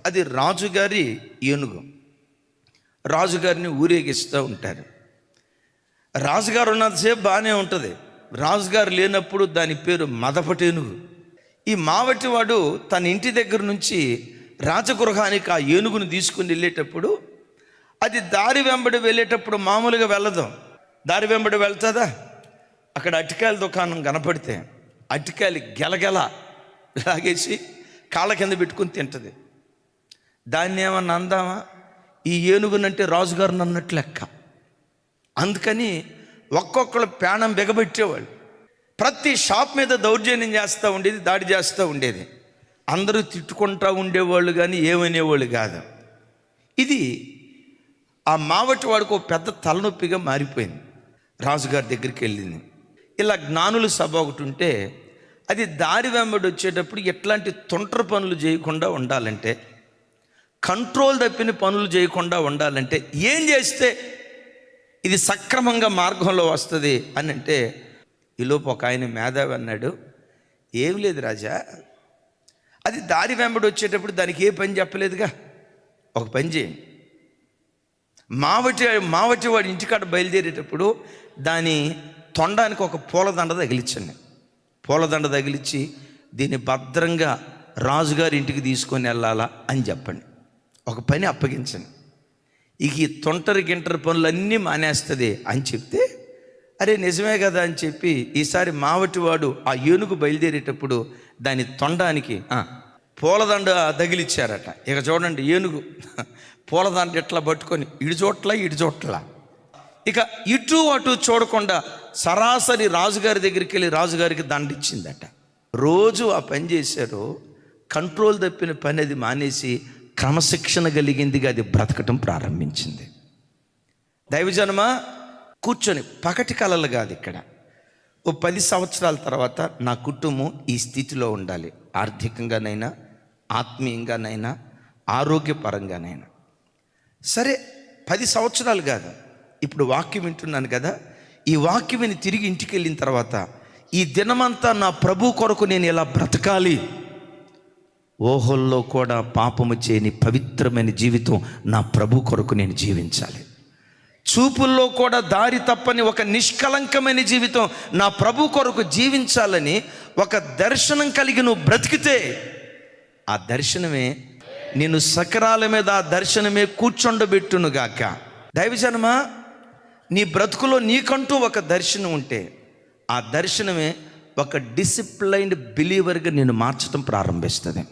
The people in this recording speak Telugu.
అది రాజుగారి ఏనుగు. రాజుగారిని ఊరేగిస్తూ ఉంటారు. రాజుగారు ఉన్నంతసేపు బాగానే ఉంటుంది. రాజుగారు లేనప్పుడు దాని పేరు మదపటేనుగు. ఈ మావటివాడు తన ఇంటి దగ్గర నుంచి రాజగృహానికి ఆ ఏనుగును తీసుకుని వెళ్ళేటప్పుడు అది దారి వెంబడి వెళ్ళేటప్పుడు మామూలుగా వెళ్ళదు. దారి వెంబడి వెళ్తుందా? అక్కడ అటికాయల దుకాణం కనపడితే అటికాయలు గెలగెల లాగేసి కాళ్ళ కింద పెట్టుకుని తింటుంది. దాన్ని ఏమన్నా అందామా? ఈ ఏనుగునంటే రాజుగారిని అన్నట్లు లెక్క. అందుకని ఒక్కొక్కరు ప్రాణం బిగబెట్టేవాళ్ళు. ప్రతి షాప్ మీద దౌర్జన్యం చేస్తూ ఉండేది, దాడి చేస్తూ ఉండేది. అందరూ తిట్టుకుంటూ ఉండేవాళ్ళు కానీ ఏమనేవాళ్ళు కాదు. ఇది ఆ మావటి వాడికి ఒక పెద్ద తలనొప్పిగా మారిపోయింది. రాజుగారి దగ్గరికి వెళ్ళింది. ఇలా జ్ఞానుల సభ ఒకటి ఉంటే అది దారి వెంబడి వచ్చేటప్పుడు ఎట్లాంటి తొంటరి పనులు చేయకుండా ఉండాలంటే, కంట్రోల్ తప్పిన పనులు చేయకుండా ఉండాలంటే ఏం చేస్తే ఇది సక్రమంగా మార్గంలో వస్తుంది అని అంటే, ఈలోపు ఒక ఆయన మేధావి అన్నాడు, ఏం లేదు రాజా, అది దారి వెంబడి వచ్చేటప్పుడు దానికి ఏ పని చెప్పలేదుగా, ఒక పని చేయండి. మావటి వాడి ఇంటికాడ బయలుదేరేటప్పుడు దాని తొండానికి ఒక పూలదండ తగిలించండి. పూలదండ తగిలించి దీన్ని భద్రంగా రాజుగారి ఇంటికి తీసుకొని వెళ్ళాలా అని చెప్పండి. ఒక పని అప్పగించండి. ఇక ఈ తొంటరి గింటరి పనులన్నీ మానేస్తుంది అని చెప్తే, అరే నిజమే కదా అని చెప్పి ఈసారి మావటివాడు ఆ ఏనుగు బయలుదేరేటప్పుడు దాని తొండానికి పూలదండ తగిలిచ్చారట. ఇక చూడండి, ఏనుగు పూలదండ ఎట్లా పట్టుకొని ఇటు చోట్ల ఇక ఇటు అటు చూడకుండా సరాసరి రాజుగారి దగ్గరికి వెళ్ళి రాజుగారికి దండ ఇచ్చిందట. రోజు ఆ పని చేశారు. కంట్రోల్ తప్పిన పని అది మానేసి క్రమశిక్షణ కలిగిందిగా అది బ్రతకటం ప్రారంభించింది. దైవజనమా, కూర్చొని పగటి కలలు కాదు, ఇక్కడ ఓ 10 సంవత్సరాల తర్వాత నా కుటుంబం ఈ స్థితిలో ఉండాలి, ఆర్థికంగానైనా ఆత్మీయంగానైనా ఆరోగ్యపరంగానైనా. సరే, 10 సంవత్సరాలు కాదు, ఇప్పుడు వాక్యం వింటున్నాను కదా, ఈ వాక్యం విని తిరిగి ఇంటికి వెళ్ళిన తర్వాత ఈ దినమంతా నా ప్రభు కొరకు నేను ఎలా బ్రతకాలి, ఊహల్లో కూడా పాపము చేయని పవిత్రమైన జీవితం నా ప్రభు కొరకు నేను జీవించాలి, చూపుల్లో కూడా దారి తప్పని ఒక నిష్కలంకమైన జీవితం నా ప్రభు కొరకు జీవించాలని ఒక దర్శనం కలిగి నువ్వు బ్రతికితే, ఆ దర్శనమే నేను సకరాల మీద, ఆ దర్శనమే కూర్చొండబెట్టునుగాక. దైవజనమా, నీ బ్రతుకులో నీకంటూ ఒక దర్శనం ఉంటే ఆ దర్శనమే ఒక డిసిప్లైన్డ్ బిలీవర్గా నేను మార్చడం ప్రారంభిస్తుంది.